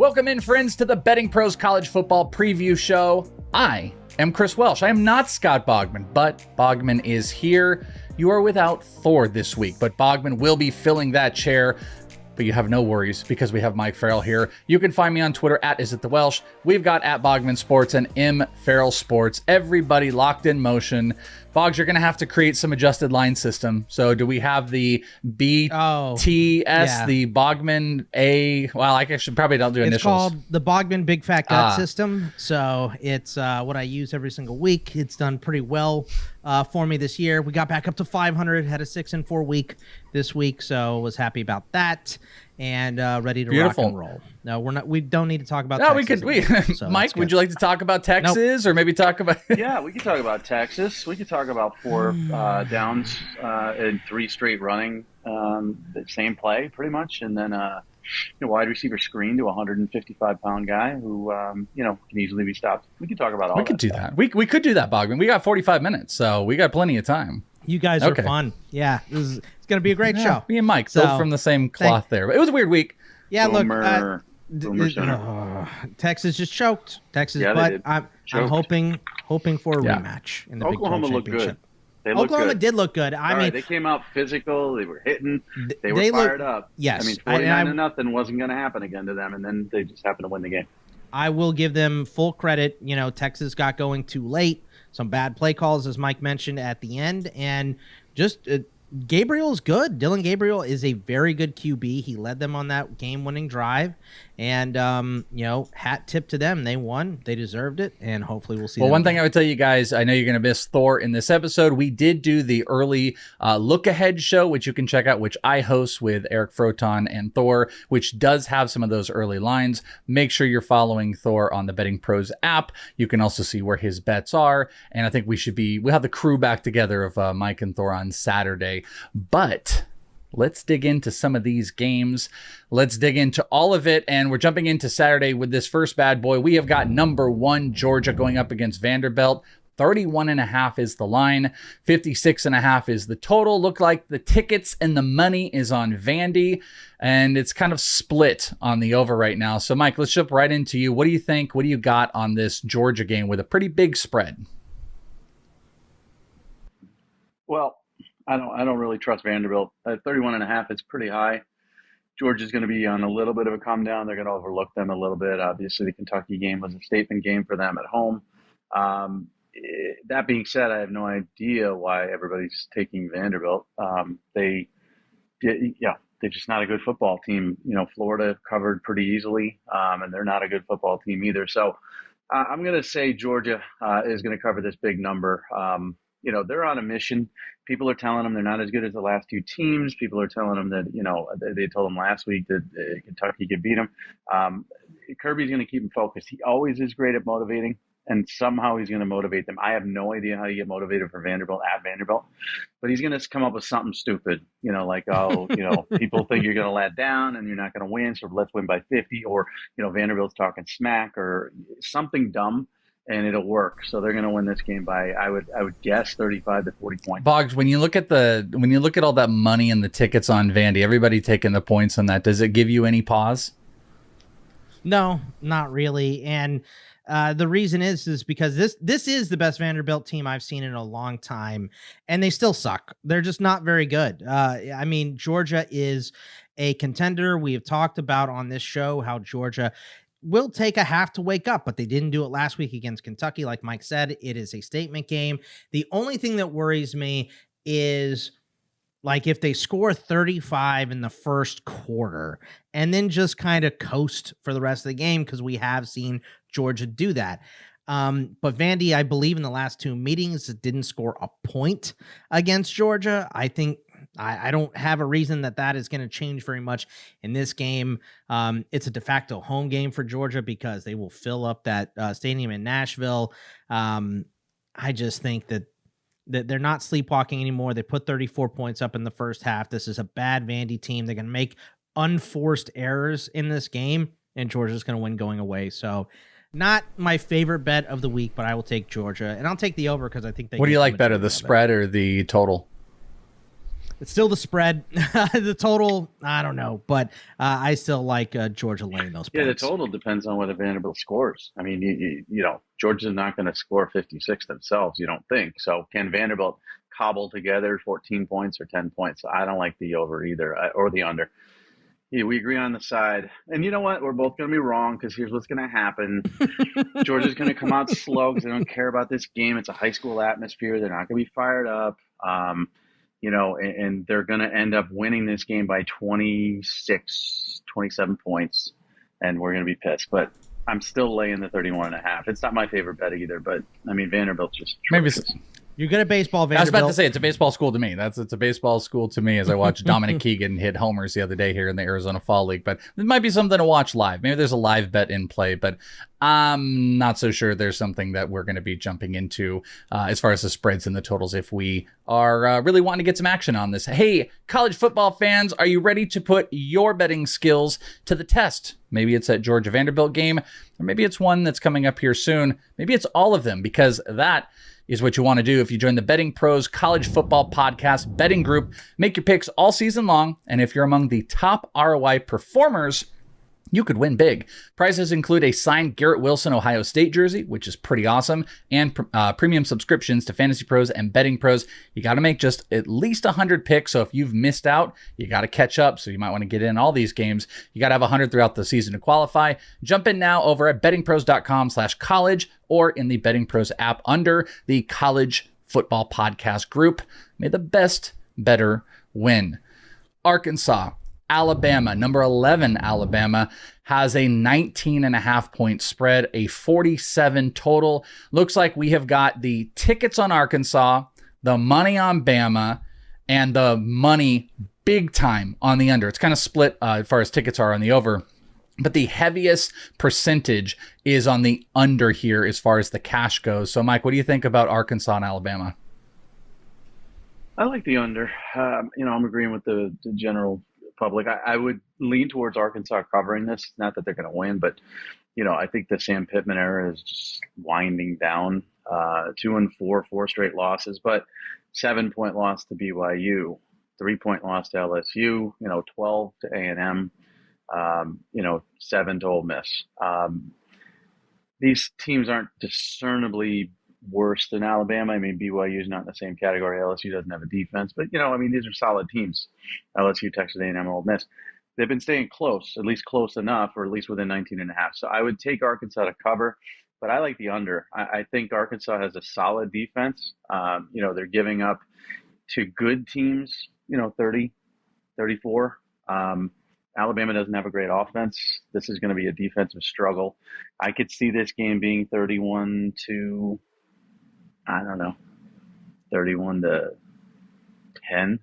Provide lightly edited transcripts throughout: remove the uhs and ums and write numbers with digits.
Welcome in, friends, to the Betting Pros College Football Preview Show. I am Chris Welsh. I am not Scott Bogman, but Bogman is here. You are without Thor this week, but Bogman will be filling that chair. But you have no worries because we have Mike Farrell here. You can find me on Twitter at @IsItTheWelsh. We've got at Bogman Sports and M Farrell Sports. Everybody locked in motion. Boggs, you're going to have to create some adjusted line system. So do we have the BTS, the Bogman A? Well, I should probably don't do initials. It's called the Bogman Big Fat Gut System. So it's what I use every single week. It's done pretty well for me this year. We got back up to 500, had a 6-4 week this week, so was happy about that and ready to rock and roll. No, we're not. We don't need to talk about. No, Texas Mike, would you like to talk about Texas, or maybe talk about? Yeah, we could talk about Texas. We could talk about 4 downs in 3 straight running, the same play pretty much, and then wide receiver screen to a 155-pound guy who can easily be stopped. We could talk about all. We could do that. We could do that, Bogman. We got 45 minutes, so we got plenty of time. You guys are fun. Yeah, it's going to be a great show. Me and Mike, built from the same cloth there. But it was a weird week. Yeah, Boomer Texas just choked. Texas, but I'm hoping for a rematch in the Oklahoma Big 12 championship. They looked Oklahoma good. did look good. I mean, they came out physical. They were hitting. They were fired up. Yes, I mean, 49-0 wasn't going to happen again to them, and then they just happened to win the game. I will give them full credit. Texas got going too late. Some bad play calls, as Mike mentioned at the end, and just Gabriel's good. Dylan Gabriel is a very good QB. He led them on that game-winning drive, and hat tip to them. They won. They deserved it, and hopefully we'll see. Well, one thing I would tell you guys, I know you're going to miss Thor in this episode. We did do the early look-ahead show, which you can check out, which I host with Eric Froton and Thor, which does have some of those early lines. Make sure you're following Thor on the Betting Pros app. You can also see where his bets are, and I think we'll have the crew back together of Mike and Thor on Saturday. But let's dig into some of these games. Let's dig into all of it. And we're jumping into Saturday with this first bad boy. We have got number 1 Georgia going up against Vanderbilt. 31.5 is the line. 56.5 is the total. Look like the tickets and the money is on Vandy. And it's kind of split on the over right now. So Mike, let's jump right into you. What do you think? What do you got on this Georgia game with a pretty big spread? Well, I don't really trust Vanderbilt. 31.5 is pretty high. Georgia's going to be on a little bit of a come down. They're going to overlook them a little bit. Obviously, the Kentucky game was a statement game for them at home. That being said, I have no idea why everybody's taking Vanderbilt. They're just not a good football team. Florida covered pretty easily, and they're not a good football team either. So I'm going to say Georgia is going to cover this big number. They're on a mission. People are telling them they're not as good as the last 2 teams. People are telling them that, they told them last week that Kentucky could beat them. Kirby's going to keep them focused. He always is great at motivating, and somehow he's going to motivate them. I have no idea how you get motivated for Vanderbilt at Vanderbilt, but he's going to come up with something stupid, people think you're going to let down and you're not going to win, so let's win by 50, or, Vanderbilt's talking smack or something dumb. And it'll work. So they're going to win this game by, I would guess, 35 to 40 points. Boggs, when you look at all that money and the tickets on Vandy, everybody taking the points on that, does it give you any pause? No, not really. And the reason is because this is the best Vanderbilt team I've seen in a long time, and they still suck. They're just not very good. Georgia is a contender. We have talked about on this show how Georgia will take a half to wake up, but they didn't do it last week against Kentucky. Like Mike said, it is a statement game. The only thing that worries me is if they score 35 in the first quarter and then just kind of coast for the rest of the game, because we have seen Georgia do that. But Vandy, I believe in the last 2 meetings, didn't score a point against Georgia. I think I don't have a reason that is going to change very much in this game. It's a de facto home game for Georgia because they will fill up that stadium in Nashville. I just think that they're not sleepwalking anymore. They put 34 points up in the first half. This is a bad Vandy team. They're going to make unforced errors in this game, and Georgia's going to win going away. So not my favorite bet of the week, but I will take Georgia, and I'll take the over because I think they. What do you like better, the spread or the total? It's still the spread. The total, I don't know, but I still like Georgia laying those points. Yeah, the total depends on whether Vanderbilt scores. I mean, you know, Georgia's not going to score 56 themselves, you don't think. So can Vanderbilt cobble together 14 points or 10 points? I don't like the over either, or the under. Yeah, we agree on the side. And you know what? We're both going to be wrong because here's what's going to happen. Georgia's going to come out slow because they don't care about this game. It's a high school atmosphere. They're not going to be fired up. You know, and they're going to end up winning this game by 26, 27 points, and we're going to be pissed. But I'm still laying the 31.5. It's not my favorite bet either, but, I mean, Vanderbilt's just maybe you're good at baseball, Vanderbilt. I was about to say, it's a baseball school to me. It's a baseball school to me as I watched Dominic Keegan hit homers the other day here in the Arizona Fall League. But it might be something to watch live. Maybe there's a live bet in play, but I'm not so sure there's something that we're going to be jumping into as far as the spreads and the totals if we are really wanting to get some action on this. Hey, college football fans, are you ready to put your betting skills to the test? Maybe it's that Georgia Vanderbilt game, or maybe it's one that's coming up here soon. Maybe it's all of them, because that is what you want to do if you join the Betting Pros College Football Podcast betting group. Make your picks all season long, and if you're among the top ROI performers, you could win big. Prizes include a signed Garrett Wilson Ohio State jersey, which is pretty awesome, and premium subscriptions to Fantasy Pros and Betting Pros. You got to make just at least 100 picks, so if you've missed out, you got to catch up, so you might want to get in all these games. You got to have 100 throughout the season to qualify. Jump in now over at bettingpros.com/college or in the Betting Pros app under the College Football Podcast group. May the best better win. Arkansas, Alabama, number 11 Alabama, has a 19.5 point spread, a 47 total. Looks like we have got the tickets on Arkansas, the money on Bama, and the money big time on the under. It's kind of split as far as tickets are on the over, but the heaviest percentage is on the under here as far as the cash goes. So, Mike, what do you think about Arkansas and Alabama? I like the under. You know, I'm agreeing with the general public. I would lean towards Arkansas covering this. Not that they're going to win, but, you know, I think the Sam Pittman era is just winding down. 2-4, 4 straight losses, but 7-point loss to BYU, 3-point loss to LSU, you know, 12 to A&M, you know, 7 to Ole Miss. These teams aren't discernibly worse than Alabama. I mean, BYU is not in the same category. LSU doesn't have a defense, but, you know, I mean, these are solid teams. LSU, Texas A&M, Ole Miss. They've been staying close, at least close enough, or at least within 19.5. So I would take Arkansas to cover, but I like the under. I think Arkansas has a solid defense. You know, they're giving up to good teams, you know, 30, 34. Alabama doesn't have a great offense. This is going to be a defensive struggle. I could see this game being 31 to, I don't know, 31 to 10.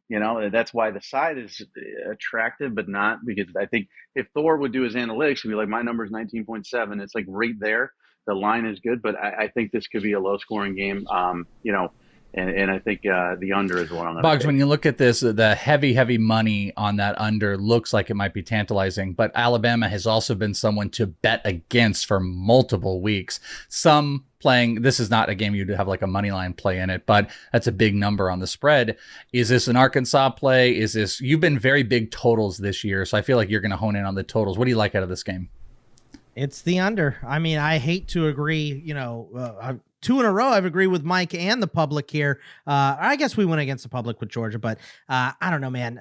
You know, that's why the side is attractive, but not, because I think if Thor would do his analytics, he'd be like, my number is 19.7. It's like right there. The line is good, but I think this could be a low scoring game. You know, and I think the under is what I'm going to Boggs, when you look at this, the heavy money on that under looks like it might be tantalizing, but Alabama has also been someone to bet against for multiple weeks. Some playing, this is not a game you'd have like a money line play in it, but that's a big number on the spread. Is this an Arkansas play? Is this, you've been very big totals this year, so I feel like you're going to hone in on the totals. What do you like out of this game? It's the under. I mean, I hate to agree, you know, 2 in a row, I've agreed with Mike and the public here. I guess we went against the public with Georgia, but I don't know, man.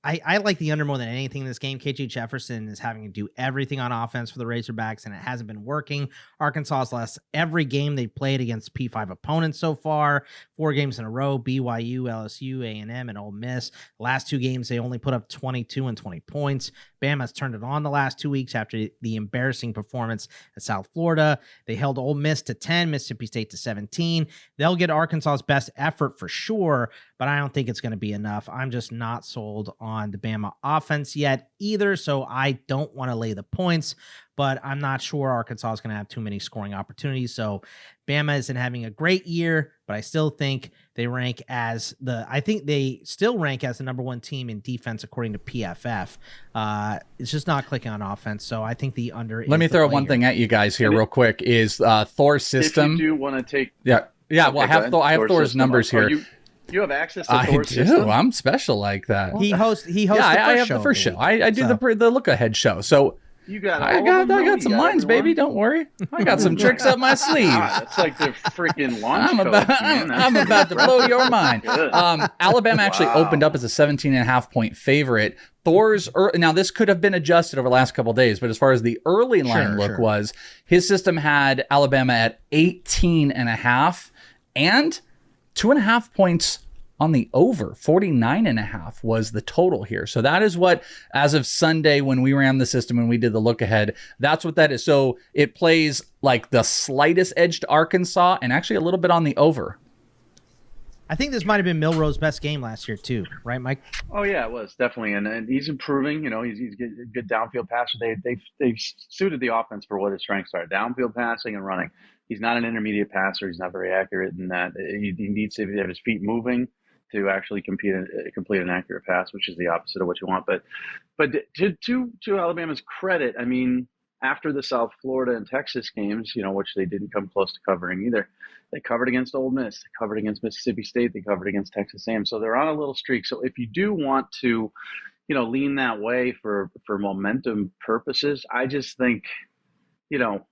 I like the under more than anything in this game. KJ Jefferson is having to do everything on offense for the Razorbacks, and it hasn't been working. Arkansas's lost every game they played against P5 opponents so far. 4 games in a row, BYU, LSU, A&M, and Ole Miss. The last 2 games, they only put up 22 and 20 points. Bama's turned it on the last 2 weeks after the embarrassing performance at South Florida. They held Ole Miss to 10, Mississippi State to 17. They'll get Arkansas's best effort for sure, but I don't think it's going to be enough. I'm just not sold on the Bama offense yet either, so I don't want to lay the points, but I'm not sure Arkansas is going to have too many scoring opportunities. So Bama isn't having a great year, but I still think they rank as I think they still rank as the number 1 team in defense according to PFF. It's just not clicking on offense, so I think the under. Let me throw one thing at you guys here real quick. Is Thor's system? If you do want to take, yeah. Well, I have Thor's numbers here. You have access to I Thor's do. system? I'm special like that. He hosts. Yeah, I have the first show. week, I do the look ahead show. So You got all I of them, though? got You some got lines, everyone? baby. Don't worry. I got some tricks up my sleeve. God, that's like the freaking launch I'm codes, man. I'm about to blow your mind. Good. Alabama actually Wow. opened up as a 17.5 point favorite. Thor's now this could have been adjusted over the last couple of days, but as far as the early line was, his system had Alabama at 18.5 and 2.5 points on the over. 49.5 was the total here. So that is what, as of Sunday when we ran the system and we did the look ahead, that's what that is. So it plays like the slightest edge to Arkansas and actually a little bit on the over. I think this might have been Milroe's best game last year too, right, Mike? Oh yeah, it was definitely, and he's improving. You know, he's a good downfield passer. They've suited the offense for what his strengths are: downfield passing and running. He's not an intermediate passer. He's not very accurate in that. He needs to have his feet moving to actually complete an accurate pass, which is the opposite of what you want. But to Alabama's credit, I mean, after the South Florida and Texas games, you know, which they didn't come close to covering either, they covered against Ole Miss, they covered against Mississippi State, they covered against Texas A&M. So they're on a little streak. So if you do want to, you know, lean that way for momentum purposes, I just think, you know,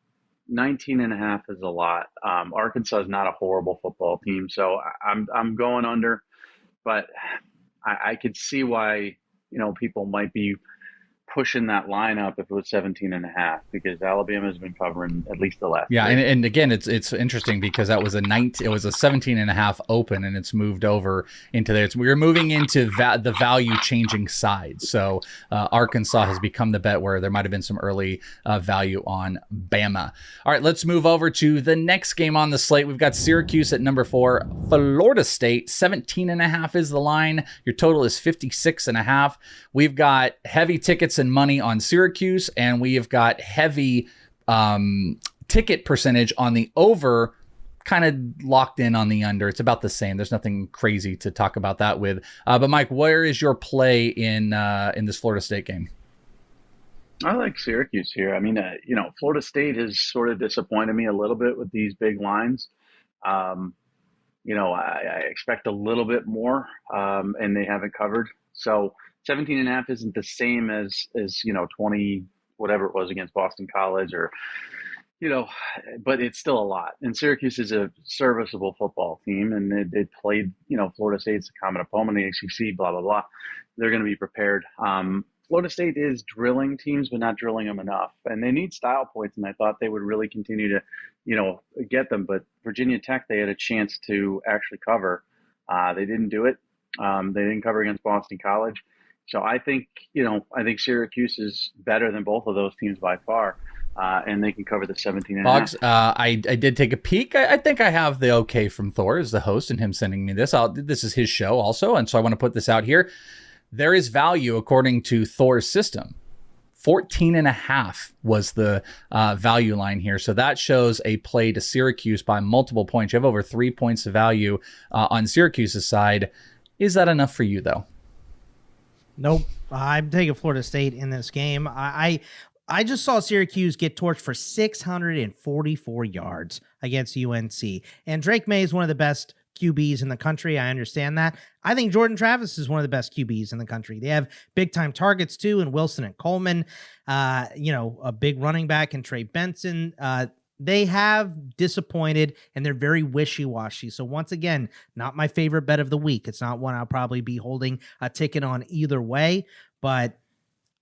19.5 is a lot. Arkansas is not a horrible football team, so I'm going under. But I could see why, you know, people might be pushing that line up if it was 17.5, because Alabama's been covering at least the last. Yeah, and again, it's interesting because that was it was a 17.5 open, and it's moved over into there. We're moving into the value changing side. So Arkansas has become the bet where there might have been some early value on Bama. All right, let's move over to the next game on the slate. We've got Syracuse at number 4, Florida State 17.5 is the line. Your total is 56.5. We've got heavy tickets and money on Syracuse, and we have got heavy ticket percentage on the over, kind of locked in on the under. It's about the same. There's nothing crazy to talk about that with. But Mike, where is your play in this Florida State game? I like Syracuse here. I mean, you know, Florida State has sort of disappointed me a little bit with these big lines. You know, I expect a little bit more, and they haven't covered. So 17.5 isn't the same as you know, 20 whatever it was against Boston College, or, you know, but it's still a lot. And Syracuse is a serviceable football team, and they played, you know, Florida State's a common opponent in the ACC, blah blah blah. They're going to be prepared. Florida State is drilling teams, but not drilling them enough, and they need style points. And I thought they would really continue to, you know, get them. But Virginia Tech, they had a chance to actually cover. They didn't do it. They didn't cover against Boston College. So I think, you know, Syracuse is better than both of those teams by far, and they can cover the 17.5. Boggs, I did take a peek. I think I have the okay from Thor as the host, and him sending me this. This is his show also, and so I want to put this out here. There is value according to Thor's system. 14.5 was the value line here. So that shows a play to Syracuse by multiple points. You have over 3 points of value on Syracuse's side. Is that enough for you, though? Nope. I'm taking Florida State in this game. I just saw Syracuse get torched for 644 yards against UNC. And Drake May is one of the best QBs in the country. I understand that. I think Jordan Travis is one of the best QBs in the country. They have big time targets too, and Wilson and Coleman, you know, a big running back and Trey Benson. They have disappointed, and they're very wishy-washy. So once again, not my favorite bet of the week. It's not one I'll probably be holding a ticket on either way, but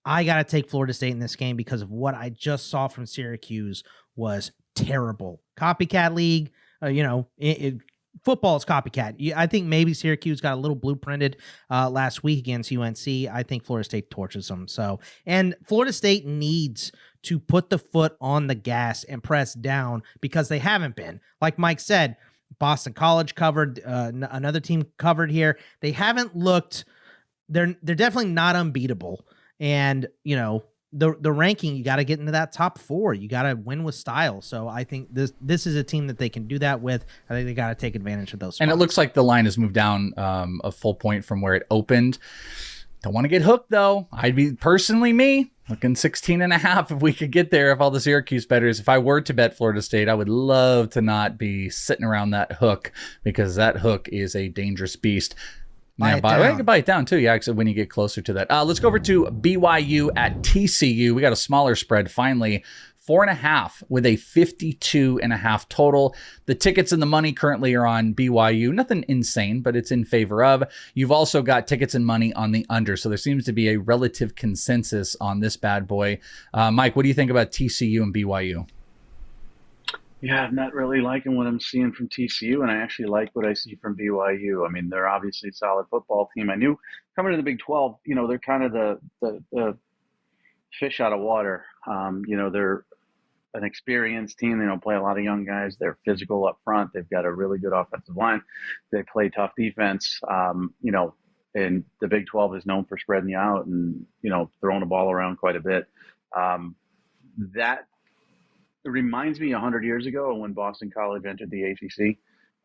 I got to take Florida State in this game because of what I just saw from Syracuse was terrible. Copycat league, you know, football is copycat. I think maybe Syracuse got a little blueprinted last week against UNC. I think Florida State torches them. So, and Florida State needs to put the foot on the gas and press down because they haven't been. Like Mike said, Boston College covered, another team covered here. They haven't looked. They're definitely not unbeatable. And you know, the ranking, you got to get into that top 4. You got to win with style. So I think this is a team that they can do that with. I think they got to take advantage of those spots. And it looks like the line has moved down a full point from where it opened. Don't want to get hooked, though. I'd be, personally me, looking 16.5 if we could get there. If all the Syracuse bettors, if I were to bet Florida State, I would love to not be sitting around that hook, because that hook is a dangerous beast. I can buy it down too. Yeah, except when you get closer to that. Let's go over to BYU at TCU. We got a smaller spread finally. 4.5 with a 52.5 total. The tickets and the money currently are on BYU. Nothing insane, but it's in favor of. You've also got tickets and money on the under. So there seems to be a relative consensus on this bad boy. Mike, what do you think about TCU and BYU? Yeah, I'm not really liking what I'm seeing from TCU, and I actually like what I see from BYU. I mean, they're obviously a solid football team. I knew coming to the Big 12, they're kind of the fish out of water. They're an experienced team. They don't play a lot of young guys. They're physical up front. They've got a really good offensive line. They play tough defense. And the Big 12 is known for spreading you out and, throwing the ball around quite a bit. That It reminds me 100 years ago when Boston College entered the ACC,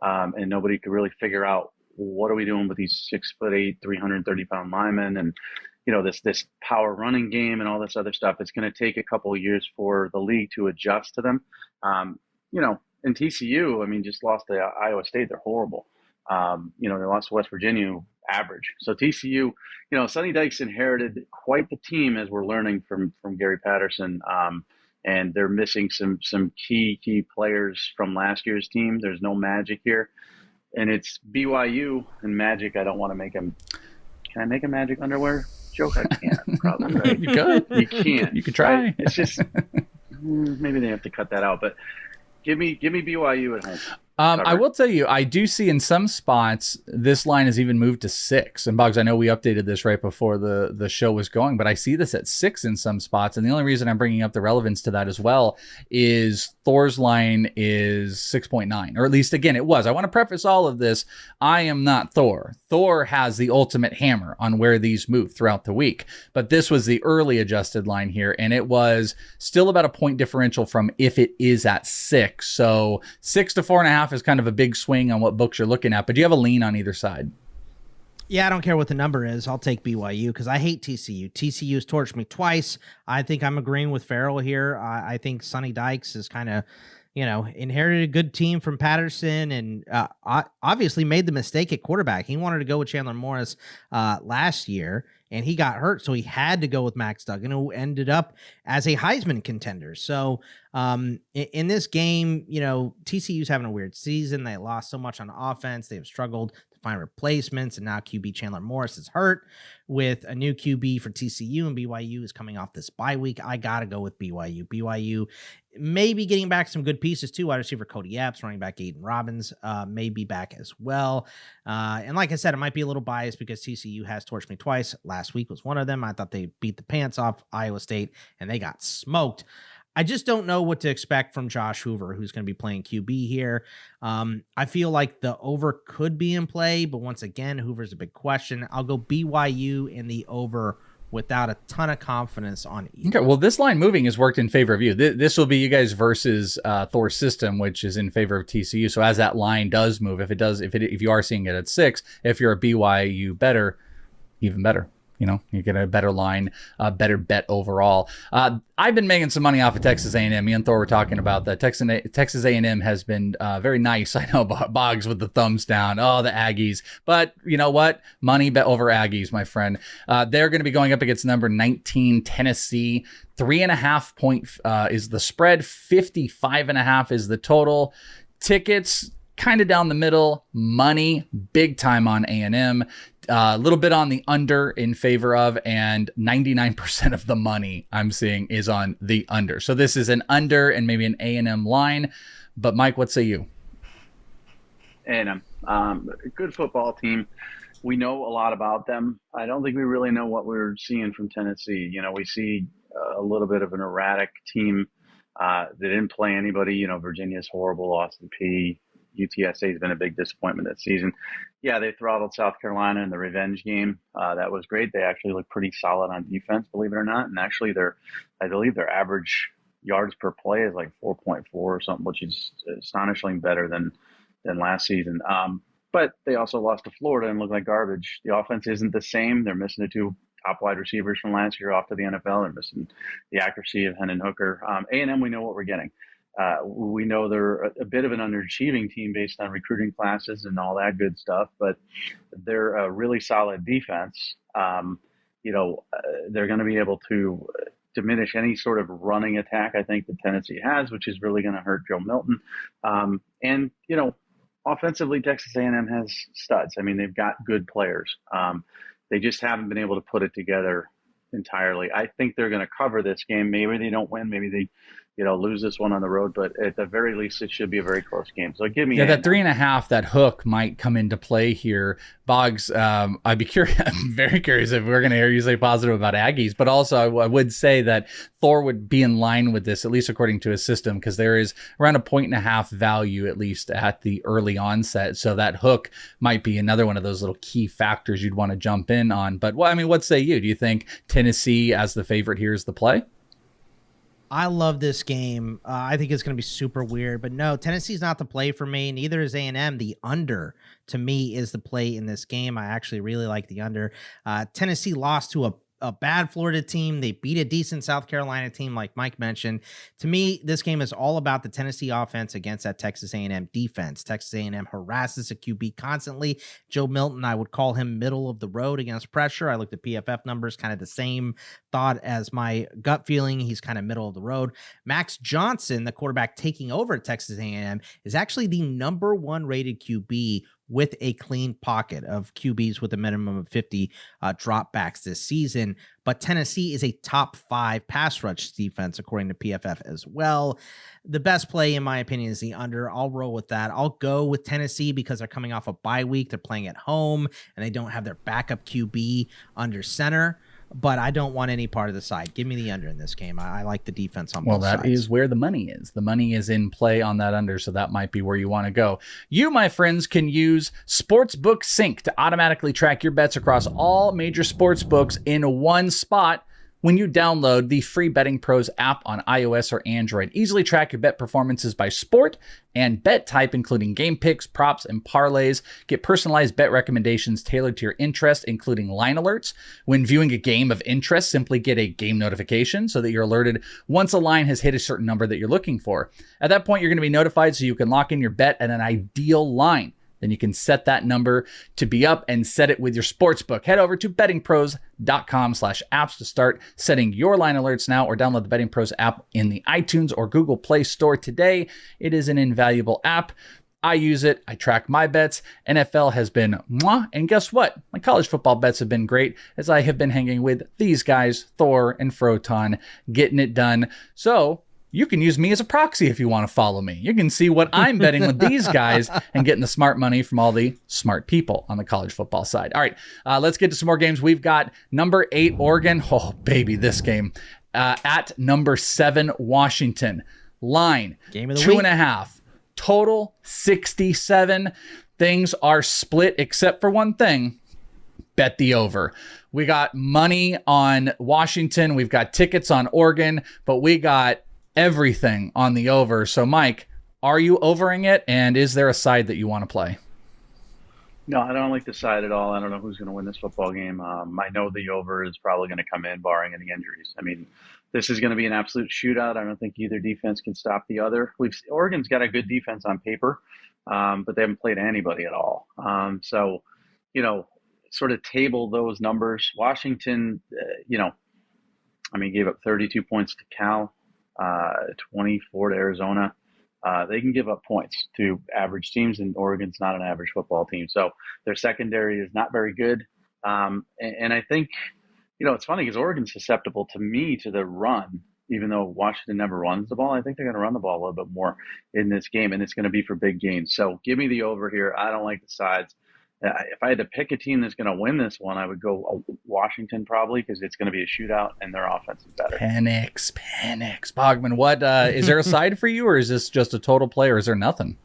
and nobody could really figure out what are we doing with these 6'8", 330-pound linemen, and this power running game and all this other stuff. It's going to take a couple of years for the league to adjust to them. In TCU, I mean, just lost to Iowa State. They're horrible. They lost to West Virginia, average. So TCU, Sonny Dykes inherited quite the team, as we're learning from Gary Patterson. And they're missing some key players from last year's team. There's no Magic here. And it's BYU and Magic. I don't want to make him. Can I make a Magic underwear joke? I can't, probably. Right? You could. You can't. You could try. Right? It's just, maybe they have to cut that out. But give me BYU at home. I will tell you, I do see in some spots this line has even moved to 6. And Boggs, I know we updated this right before the show was going, but I see this at 6 in some spots. And the only reason I'm bringing up the relevance to that as well is Thor's line is 6.9, or at least, again, it was. I want to preface all of this. I am not Thor. Thor has the ultimate hammer on where these move throughout the week. But this was the early adjusted line here, and it was still about a point differential from if it is at 6. So 6 to 4.5 is kind of a big swing on what books you're looking at, but do you have a lean on either side? Yeah, I don't care what the number is. I'll take BYU because I hate TCU. TCU's torched me twice. I think I'm agreeing with Farrell here. I think Sonny Dykes is kind of, inherited a good team from Patterson and obviously made the mistake at quarterback. He wanted to go with Chandler Morris last year, and he got hurt, so he had to go with Max Duggan, who ended up as a Heisman contender. So in this game, TCU's having a weird season. They lost so much on offense. They've struggled to find replacements, and now QB Chandler Morris is hurt with a new QB for TCU, and BYU is coming off this bye week. I got to go with BYU. BYU maybe getting back some good pieces too. Wide receiver Cody Epps, running back Aiden Robbins may be back as well. And like I said, it might be a little biased because TCU has torched me twice. Last week was one of them. I thought they beat the pants off Iowa State, and they got smoked. I just don't know what to expect from Josh Hoover, who's going to be playing QB here. I feel like the over could be in play, but once again, Hoover's a big question. I'll go BYU in the over without a ton of confidence on either. Okay, well, this line moving has worked in favor of you. This will be you guys versus Thor's system, which is in favor of TCU. So as that line does move, if you are seeing it at 6, if you're a BYU better, even better. You get a better line, a better bet overall. I've been making some money off of Texas A&M. Me and Thor were talking about that. Texas A&M has been very nice. I know Boggs with the thumbs down. Oh, the Aggies. But you know what? Money bet over Aggies, my friend. They're going to be going up against number 19 Tennessee. 3.5 point is the spread. 55.5 is the total. Tickets kind of down the middle. Money big time on A&M. A little bit on the under in favor of, and 99% of the money I'm seeing is on the under. So this is an under and maybe an A&M line. But Mike, what say you? A&M, good football team. We know a lot about them. I don't think we really know what we're seeing from Tennessee. We see a little bit of an erratic team. They didn't play anybody. Virginia's horrible. Austin Peay. UTSA has been a big disappointment this season. Yeah, they throttled South Carolina in the revenge game. That was great. They actually look pretty solid on defense, believe it or not. And actually, I believe their average yards per play is like 4.4 or something, which is astonishingly better than last season. But they also lost to Florida and look like garbage. The offense isn't the same. They're missing the 2 top wide receivers from last year off to the NFL. They're missing the accuracy of Hendon Hooker. A&M, we know what we're getting. We know they're a bit of an underachieving team based on recruiting classes and all that good stuff, but they're a really solid defense. They're going to be able to diminish any sort of running attack I think that Tennessee has, which is really going to hurt Joe Milton. Offensively, Texas A&M has studs. I mean, they've got good players. They just haven't been able to put it together entirely. I think they're going to cover this game. Maybe they don't win. Maybe they, lose this one on the road. But at the very least, it should be a very close game. So give me that 3.5. That hook might come into play here. Boggs, I'd be curious. I'm very curious if we're going to hear you say positive about Aggies. But also, I would say that Thor would be in line with this, at least according to his system, because there is around a 1.5 value at least at the early onset. So that hook might be another one of those little key factors you'd want to jump in on. But what say you? Do you think Tennessee as the favorite here is the play? I love this game. I think it's going to be super weird, but no, Tennessee's not the play for me. Neither is A&M. The under, to me, is the play in this game. I actually really like the under. Tennessee lost to a bad Florida team. They beat a decent South Carolina team, like Mike mentioned. To me, this game is all about the Tennessee offense against that Texas A&M defense. Texas A&M harasses a QB constantly. Joe Milton, I would call him middle of the road against pressure. I looked at PFF numbers, kind of the same thought as my gut feeling. He's kind of middle of the road. Max Johnson, the quarterback taking over at Texas A&M, is actually the number 1 rated QB with a clean pocket of QBs with a minimum of 50 dropbacks this season. But Tennessee is a top 5 pass rush defense, according to PFF as well. The best play, in my opinion, is the under. I'll roll with that. I'll go with Tennessee because they're coming off a bye week. They're playing at home, and they don't have their backup QB under center. But I don't want any part of the side. Give me the under in this game. I like the defense on both sides. Well, that is where the money is. The money is in play on that under, so that might be where you want to go. You, my friends, can use Sportsbook Sync to automatically track your bets across all major sports books in one spot when you download the free Betting Pros app on iOS or Android. Easily track your bet performances by sport and bet type, including game picks, props, and parlays. Get personalized bet recommendations tailored to your interest, including line alerts. When viewing a game of interest, simply get a game notification so that you're alerted once a line has hit a certain number that you're looking for. At that point, you're going to be notified so you can lock in your bet at an ideal line. Then you can set that number to be up and set it with your sportsbook. Head over to bettingpros.com/apps to start setting your line alerts now, or download the Betting Pros app in the iTunes or Google Play Store today. It is an invaluable app. I use it. I track my bets. NFL has been mwah. And guess what? My college football bets have been great as I have been hanging with these guys, Thor and Froton, getting it done. So you can use me as a proxy if you want to follow me. You can see what I'm betting with these guys and getting the smart money from all the smart people on the college football side. All right, let's get to some more games. We've got number 8, Oregon. Oh, baby, this game. At number 7, Washington. Line, game of the 2.5. Total, 67. Things are split except for one thing. Bet the over. We got money on Washington. We've got tickets on Oregon, but we got everything on the over. So, Mike, are you overing it? And is there a side that you want to play? No, I don't like the side at all. I don't know who's going to win this football game. I know the over is probably going to come in, barring any injuries. I mean, this is going to be an absolute shootout. I don't think either defense can stop the other. Oregon's got a good defense on paper, but they haven't played anybody at all. Sort of table those numbers. Washington, gave up 32 points to Cal. 24 to Arizona. They can give up points to average teams, and Oregon's not an average football team. So their secondary is not very good. And I think, it's funny because Oregon's susceptible to the run, even though Washington never runs the ball. I think they're going to run the ball a little bit more in this game, and it's going to be for big gains. So give me the over here. I don't like the sides. If I had to pick a team that's going to win this one, I would go Washington probably because it's going to be a shootout and their offense is better. Panics. Bogman, what is there a side for you, or is this just a total play, or is there nothing?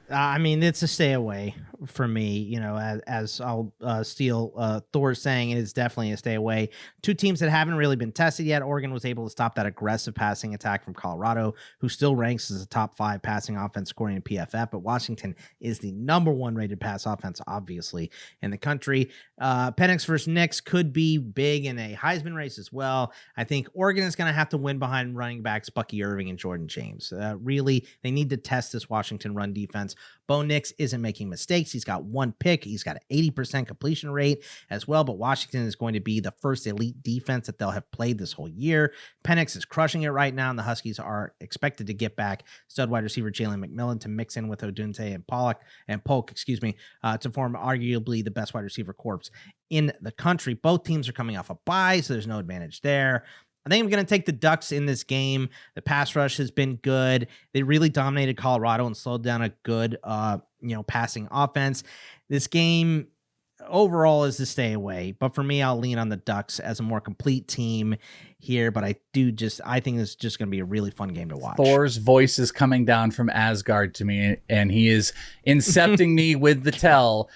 It's a stay away for me. You know, as I'll steal Thor's saying, it is definitely a stay away. Two teams that haven't really been tested yet. Oregon was able to stop that aggressive passing attack from Colorado, who still ranks as a top 5 passing offense according to PFF, but Washington is the number 1 rated pass offense, obviously, in the country. Penix versus Knicks could be big in a Heisman race as well. I think Oregon is going to have to win behind running backs Bucky Irving and Jordan James. Really, they need to test this Washington run defense. Bo Nix isn't making mistakes. He's got 1 pick. He's got an 80% completion rate as well, but Washington is going to be the first elite defense that they'll have played this whole year. Penix is crushing it right now, and the Huskies are expected to get back stud wide receiver Jalen McMillan to mix in with Odunze and Polk, to form arguably the best wide receiver corps in the country. Both teams are coming off a bye, so there's no advantage there. I think I'm going to take the Ducks in this game. The pass rush has been good. They really dominated Colorado and slowed down a good, passing offense. This game overall is to stay away, but for me, I'll lean on the Ducks as a more complete team here. But I think it's just going to be a really fun game to watch. Thor's voice is coming down from Asgard to me, and he is incepting me with the tell.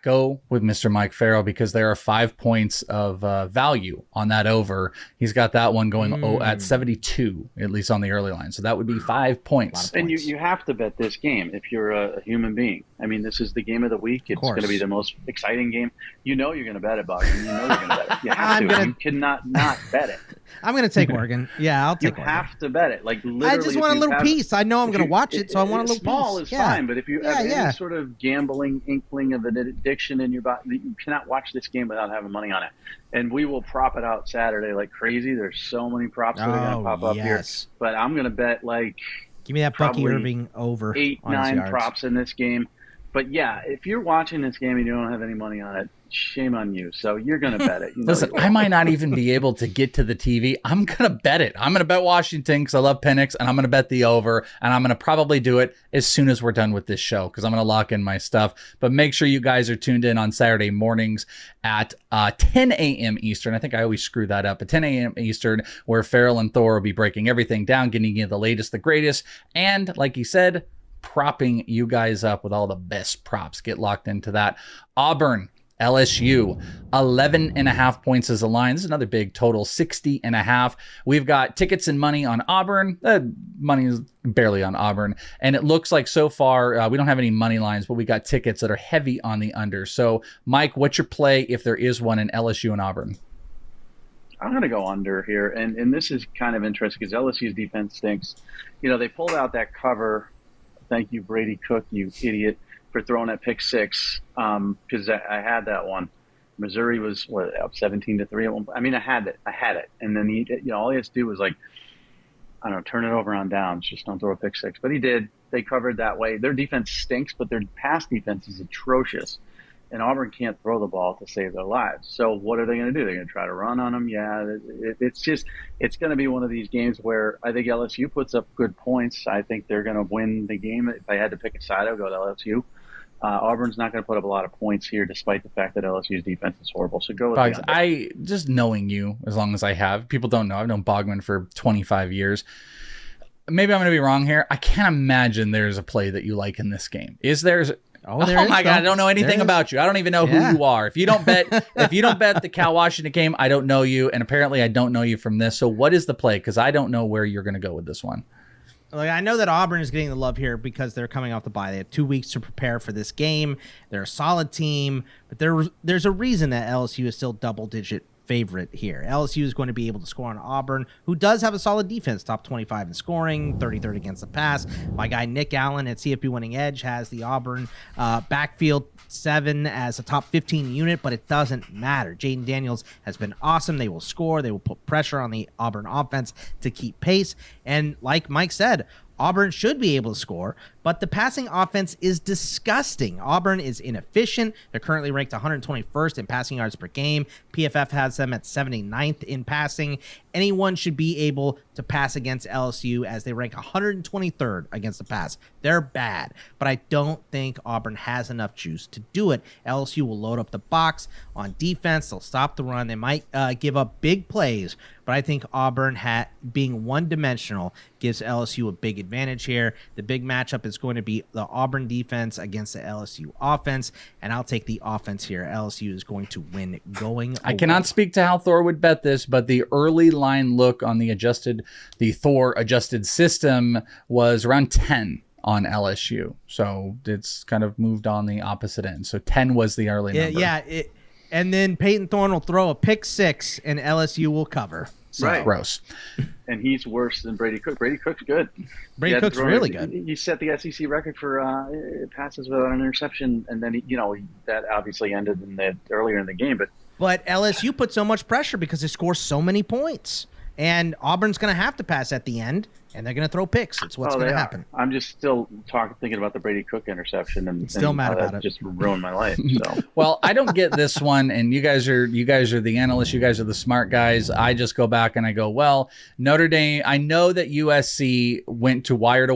Go with Mr. Mike Farrell because there are 5 points of value on that over. He's got that one going at 72, at least on the early line. So that would be 5 points. And you have to bet this game if you're a human being. I mean, this is the game of the week. It's going to be the most exciting game. You know you're going to bet it, Bogman. You know you're going to bet it. You have to. You cannot not bet it. I'm going to take Oregon. Yeah, I'll take Oregon. You have to bet it. Like literally, I just want a little piece. I know I'm going to watch it, so I want a little small piece. Small is fine, but if you have any sort of gambling inkling of an addiction in your body, you cannot watch this game without having money on it. And we will prop it out Saturday like crazy. There's so many props that are going to pop up here. But I'm going to bet give me that Bucky Irving over 8-9 props in this game. But yeah, if you're watching this game and you don't have any money on it, shame on you. So you're going to bet it. Listen, I might not even be able to get to the TV. I'm going to bet it. I'm going to bet Washington because I love Penix, and I'm going to bet the over, and I'm going to probably do it as soon as we're done with this show because I'm going to lock in my stuff. But make sure you guys are tuned in on Saturday mornings at 10 a.m. Eastern. I think I always screw that up. At 10 a.m. Eastern, where Farrell and Thor will be breaking everything down, getting you the latest, the greatest, and like he said, propping you guys up with all the best props. Get locked into that. Auburn, LSU, 11.5 points as a line. This is another big total, 60.5. We've got tickets and money on Auburn. Money is barely on Auburn. And it looks like so far, we don't have any money lines, but we got tickets that are heavy on the under. So, Mike, what's your play if there is one in LSU and Auburn? I'm going to go under here. And this is kind of interesting because LSU's defense stinks. You know, they pulled out that cover. Thank you, Brady Cook, you idiot, for throwing that pick 6 because I had that one. Missouri was up 17-3 at one point. I mean, I had it, and then all he has to do was turn it over on downs, just don't throw a pick 6. But he did. They covered that way. Their defense stinks, but their pass defense is atrocious, and Auburn can't throw the ball to save their lives. So what are they going to do? They're going to try to run on them. Yeah, it's going to be one of these games where I think LSU puts up good points. I think they're going to win the game. If I had to pick a side, I would go to LSU. Auburn's not going to put up a lot of points here, despite the fact that LSU's defense is horrible. So go with Boggs, I just knowing you as long as I have. People don't know. I've known Bogman for 25 years. Maybe I'm going to be wrong here. I can't imagine there's a play that you like in this game. Is there? Oh my God! I don't know anything about you. I don't even know who you are. If you don't bet the Cal Washington game, I don't know you, and apparently I don't know you from this. So what is the play? Because I don't know where you're going to go with this one. Like, I know that Auburn is getting the love here because they're coming off the bye. They had 2 weeks to prepare for this game. They're a solid team, but there's a reason that LSU is still double-digit favorite here. LSU is going to be able to score on Auburn, who does have a solid defense, top 25 in scoring, 33rd against the pass. My guy Nick Allen at CFP Winning Edge has the Auburn backfield 7 as a top 15 unit, but it doesn't matter. Jaden Daniels has been awesome. They will score. They will put pressure on the Auburn offense to keep pace. And like Mike said, Auburn should be able to score, but the passing offense is disgusting. Auburn is inefficient. They're currently ranked 121st in passing yards per game. PFF has them at 79th in passing. anyone should be able to pass against LSU, as they rank 123rd against the pass. They're bad, but I don't think Auburn has enough juice to do it. LSU will load up the box on defense. They'll stop the run. They might give up big plays, but I think Auburn being one-dimensional gives LSU a big advantage here. The big matchup is going to be the Auburn defense against the LSU offense, and I'll take the offense here. LSU is going to win going away. I cannot speak to how Thor would bet this, but the early line look on the Thor adjusted system was around 10 on LSU. So it's kind of moved on the opposite end. So 10 was the early number. Yeah. And then Peyton Thorne will throw a pick 6 and LSU will cover. So. Right. Gross. And he's worse than Brady Cook. Brady Cook's good. Brady Cook's really good. He set the SEC record for passes without an interception, and then that obviously ended earlier in the game. But LSU put so much pressure because they score so many points, and Auburn's going to have to pass at the end, and they're going to throw picks. It's what's going to happen. I'm just still thinking about the Brady Cook interception, and still mad about it. Just ruined my life. So. Well, I don't get this one, and you guys are the analysts. You guys are the smart guys. I just go back and I go, well, Notre Dame. I know that USC went to wire,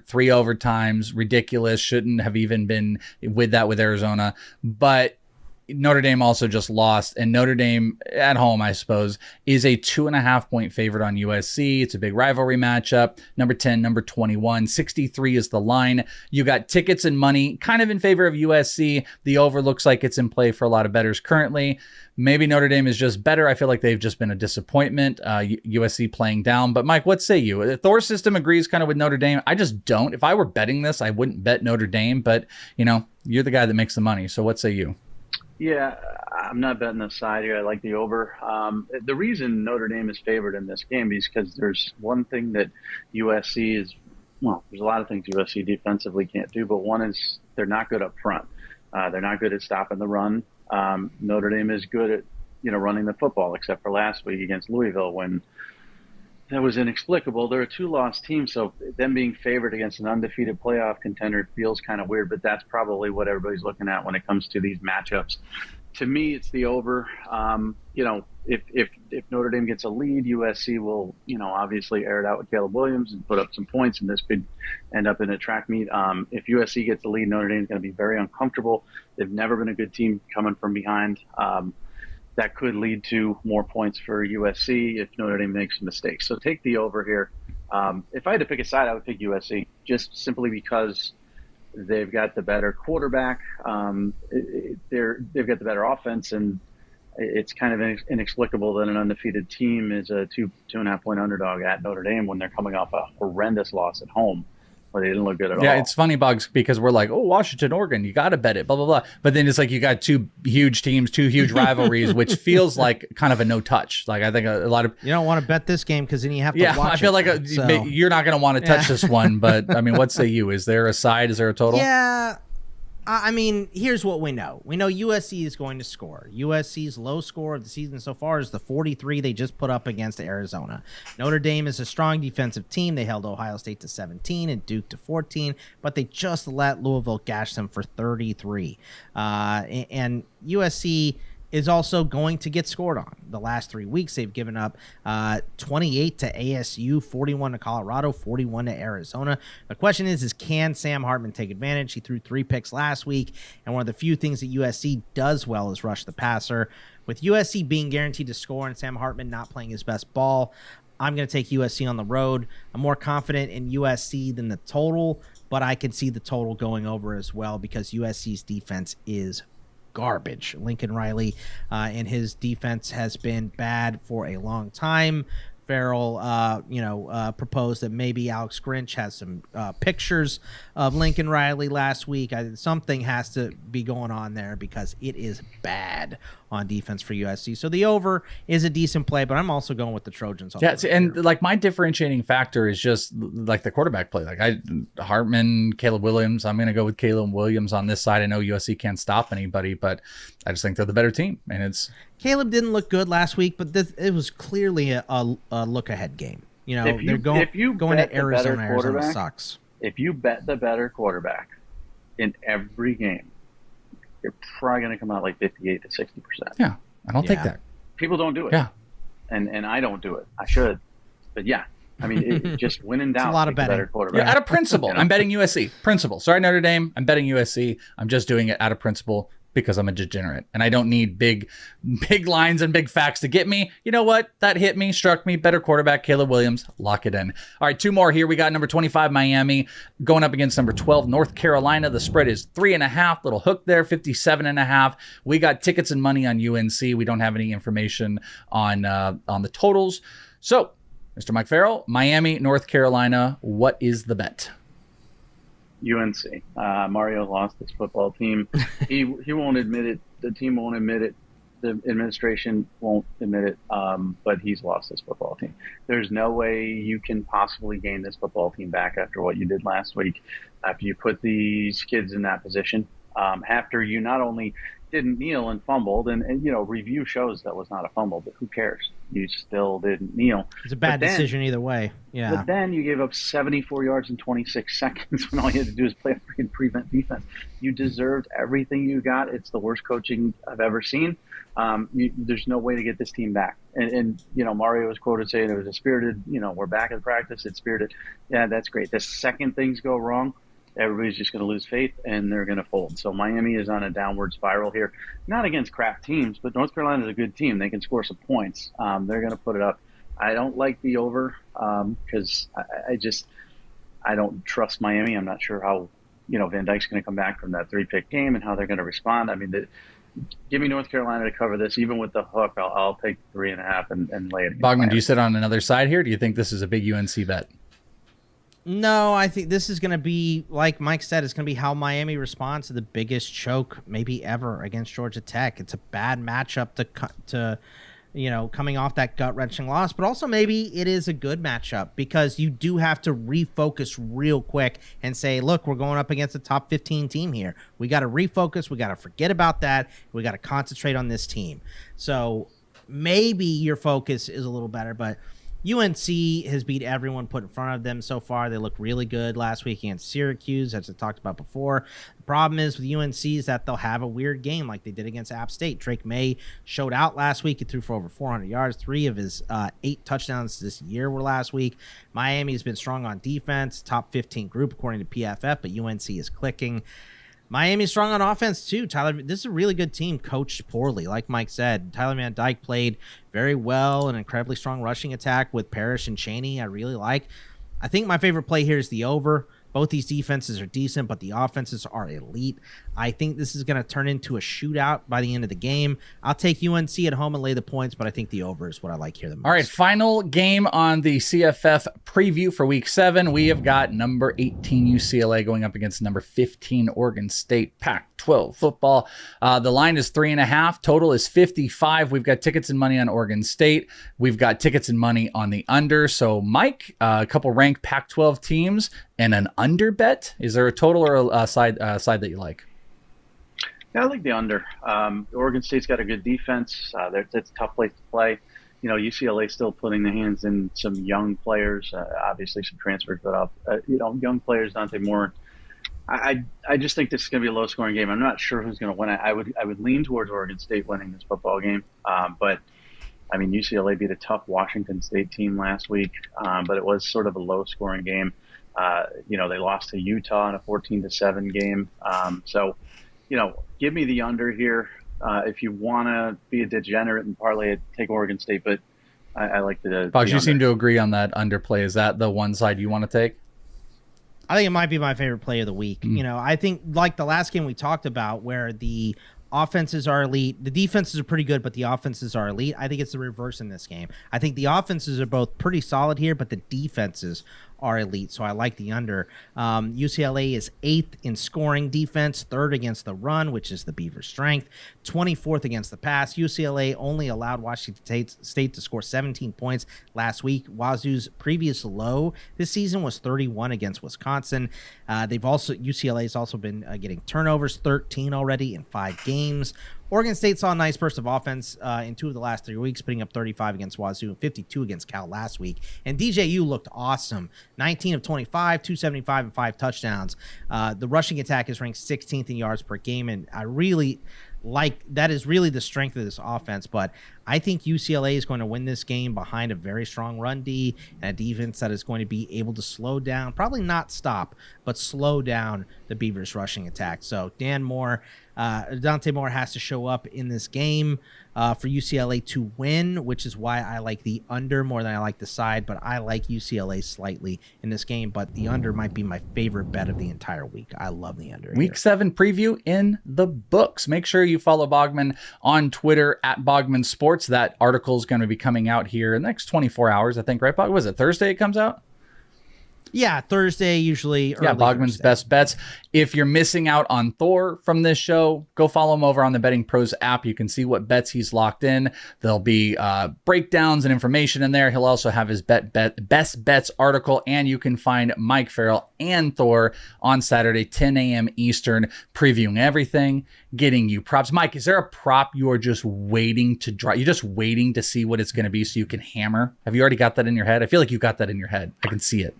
3 overtimes, ridiculous. Shouldn't have even been with Arizona, but Notre Dame also just lost, and Notre Dame at home, I suppose, is a 2.5 point favorite on USC. It's a big rivalry matchup. Number 10, number 21, 63 is the line. You got tickets and money kind of in favor of USC. The over looks like it's in play for a lot of bettors currently. Maybe Notre Dame is just better. I feel like they've just been a disappointment. USC playing down. But Mike, what say you? The Thor system agrees kind of with Notre Dame. I just don't. If I were betting this, I wouldn't bet Notre Dame. But, you're the guy that makes the money. So what say you? Yeah, I'm not betting the side here. I like the over. The reason Notre Dame is favored in this game is because there's one thing that USC is, there's a lot of things USC defensively can't do, but one is they're not good up front. They're not good at stopping the run. Notre Dame is good at, running the football, except for last week against Louisville when that was inexplicable. They're a 2-loss team, so them being favored against an undefeated playoff contender feels kind of weird, but that's probably what everybody's looking at when it comes to these matchups. To me, it's the over. If Notre Dame gets a lead, USC will, obviously air it out with Caleb Williams and put up some points, and this could end up in a track meet. If USC gets the lead, Notre Dame is going to be very uncomfortable. They've never been a good team coming from behind. That could lead to more points for USC if Notre Dame makes mistakes. So take the over here. If I had to pick a side, I would pick USC, just simply because they've got the better quarterback. They've got the better offense, and it's kind of inexplicable that an undefeated team is a 2.5 point underdog at Notre Dame when they're coming off a horrendous loss at home where they didn't look good at all. Yeah, it's funny, Boggs, because we're like, Washington, Oregon, you got to bet it, blah, blah, blah. But then it's like you got 2 huge teams, 2 huge rivalries, which feels like kind of a no touch. Like I think a lot of... You don't want to bet this game because then you have to watch I feel like you're not going to want to touch this one, but I mean, what say you? Is there a side? Is there a total? Yeah. I mean, here's what we know. We know USC is going to score. USC's low score of the season so far is the 43 they just put up against Arizona. Notre Dame is a strong defensive team. They held Ohio State to 17 and Duke to 14, but they just let Louisville gash them for 33. And USC is also going to get scored on. The last 3 weeks, they've given up 28 to ASU, 41 to Colorado, 41 to Arizona. The question is can Sam Hartman take advantage? He threw 3 picks last week, and one of the few things that USC does well is rush the passer. With USC being guaranteed to score and Sam Hartman not playing his best ball, I'm going to take USC on the road. I'm more confident in USC than the total, but I can see the total going over as well because USC's defense is garbage. Lincoln Riley and his defense has been bad for a long time. Farrell, proposed that maybe Alex Grinch has some pictures of Lincoln Riley last week. Something has to be going on there because it is bad on defense for USC. So the over is a decent play, but I'm also going with the Trojans. Like my differentiating factor is just like the quarterback play. Like Hartman, Caleb Williams. I'm going to go with Caleb Williams on this side. I know USC can't stop anybody, but I just think they're the better team, and it's. Caleb didn't look good last week, but it was clearly a look-ahead game. They're going to Arizona. Arizona sucks. If you bet the better quarterback in every game, you're probably going to come out like 58 to 60%. Yeah, I don't think that. People don't do it. Yeah. and I don't do it. I should, but yeah. I mean, just when in doubt, a lot of pick a betting. better quarterback. Yeah, out of principle. I'm betting USC. Principle. Sorry, Notre Dame. I'm betting USC. I'm just doing it out of principle because I'm a degenerate and I don't need big lines and big facts to get me. You know what? That hit me, struck me. Better quarterback, Caleb Williams. Lock it in. All right, two more here. We got number 25, Miami, going up against number 12, North Carolina. The spread is 3.5. Little hook there, 57.5. We got tickets and money on UNC. We don't have any information on the totals. So, Mr. Mike Farrell, Miami, North Carolina. What is the bet? UNC. Mario lost his football team. He won't admit it. The team won't admit it. The administration won't admit it. But he's lost his football team. There's no way you can possibly gain this football team back after what you did last week. After you put these kids in that position. After you not only didn't kneel and fumbled, and you know, review shows that was not a fumble, but who cares? You still didn't kneel. It's a bad decision either way. Yeah. But then you gave up 74 yards in 26 seconds when all you had to do is play a freaking prevent defense. You deserved everything you got. It's the worst coaching I've ever seen. There's no way to get this team back. And you know, Mario was quoted saying it was a spirited, you know, we're back in practice. It's spirited. Yeah, that's great. The second things go wrong, everybody's just going to lose faith and they're going to fold. So Miami is on a downward spiral here, not against crap teams, but North Carolina is a good team. They can score some points. They're going to put it up. I don't like the over because I don't trust Miami. I'm not sure how, you know, Van Dyke's going to come back from that 3-pick game and how they're going to respond. I mean, give me North Carolina to cover this, even with the hook. I'll take 3.5 and lay it. Bogman, do you sit on another side here? Do you think this is a big UNC bet? No, I think this is going to be, like Mike said, it's going to be how Miami responds to the biggest choke maybe ever against Georgia Tech. It's a bad matchup to you know, coming off that gut-wrenching loss, but also maybe it is a good matchup because you do have to refocus real quick and say, look, we're going up against a top 15 team here. We got to refocus. We got to forget about that. We got to concentrate on this team. So maybe your focus is a little better, but UNC has beat everyone put in front of them so far. They look really good last week against Syracuse, as I talked about before. The problem is with UNC is that they'll have a weird game like they did against App State. Drake May showed out last week. He threw for over 400 yards. 3 of his 8 touchdowns this year were last week. Miami's been strong on defense, top 15 group according to PFF, but UNC is clicking. Miami's strong on offense too. Tyler, this is a really good team coached poorly. Like Mike said, Tyler Van Dyke played very well, an incredibly strong rushing attack with Parrish and Chaney. I really like. I think my favorite play here is the over. Both these defenses are decent, but the offenses are elite. I think this is going to turn into a shootout by the end of the game. I'll take UNC at home and lay the points, but I think the over is what I like here the most. All right, final game on the CFF preview for Week 7. We have got number 18 UCLA going up against number 15 Oregon State. Pac-12 football. The line is 3.5. Total is 55. We've got tickets and money on Oregon State. We've got tickets and money on the under. So, Mike, a couple ranked Pac-12 teams and an under bet. Is there a total or a side that you like? Yeah, I like the under. Oregon State's got a good defense. It's a tough place to play. You know, UCLA still putting their hands in some young players. Obviously, some transfers, but you know, young players. Dante Moore. I just think this is going to be a low-scoring game. I'm not sure who's going to win. I would lean towards Oregon State winning this football game. But I mean, UCLA beat a tough Washington State team last week, but it was sort of a low-scoring game. You know, they lost to Utah in a 14-7 game. So, you know, give me the under here. If you want to be a degenerate and parlay it, take Oregon State. But I like the Fox, you under. seem to agree on that underplay. Is that the one side you want to take? I think it might be my favorite play of the week. You know, I think like the last game we talked about where the offenses are elite. The defenses are pretty good, but the offenses are elite. I think it's the reverse in this game. I think the offenses are both pretty solid here, but the defenses are elite, so I like the under. UCLA is 8th in scoring defense, 3rd against the run, which is the Beavers' strength, 24th against the pass. UCLA only allowed Washington State to score 17 points last week. Wazoo's previous low this season was 31 against Wisconsin. UCLA has also been getting turnovers, 13 already in 5 games. Oregon State saw a nice burst of offense in 2 of the last 3 weeks, putting up 35 against Wazoo and 52 against Cal last week. And DJU looked awesome. 19 of 25, 275, and 5 touchdowns. The rushing attack is ranked 16th in yards per game, and I really that is really the strength of this offense. But I think UCLA is going to win this game behind a very strong run D and a defense that is going to be able to slow down, probably not stop, but slow down the Beavers' rushing attack. So Dante Moore has to show up in this game for UCLA to win, which is why I like the under more than I like the side, but I like UCLA slightly in this game, but the under might be my favorite bet of the entire week. I love the under. Week 7 preview in the books. Make sure you follow Bogman on Twitter at Bogman Sports. That article is going to be coming out here in the next 24 hours, I think, right, Bog? Was it Thursday it comes out? Yeah, Thursday, usually early. Yeah, Bogman's Thursday. Best Bets. If you're missing out on Thor from this show, go follow him over on the Betting Pros app. You can see what bets he's locked in. There'll be breakdowns and information in there. He'll also have his Best Bets article, and you can find Mike Farrell and Thor on Saturday, 10 a.m. Eastern, previewing everything, getting you props. Mike, is there a prop you are just waiting to draw? You're just waiting to see what it's going to be so you can hammer? Have you already got that in your head? I feel like you got that in your head. I can see it.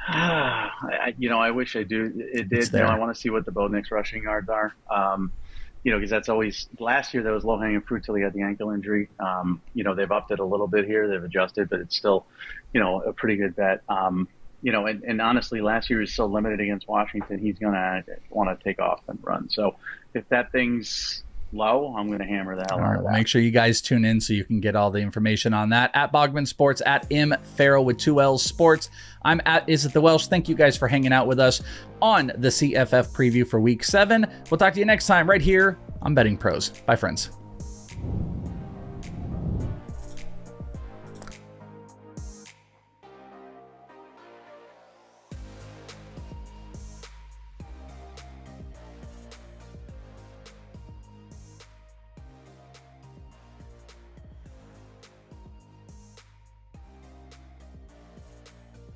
I wish I do. It did. I want to see what the Bo Nix rushing yards are. Because that's always last year. That was low hanging fruit till he had the ankle injury. They've upped it a little bit here. They've adjusted, but it's still, a pretty good bet. And honestly, last year he was so limited against Washington. He's gonna want to take off and run. So if that thing's low, I'm going to hammer the hell out of that. Make sure you guys tune in so you can get all the information on that. At Bogman Sports, at M Farrell with 2 L's Sports. I'm at Is It the Welsh. Thank you guys for hanging out with us on the CFF preview for Week 7. We'll talk to you next time right here on Betting Pros. Bye, friends.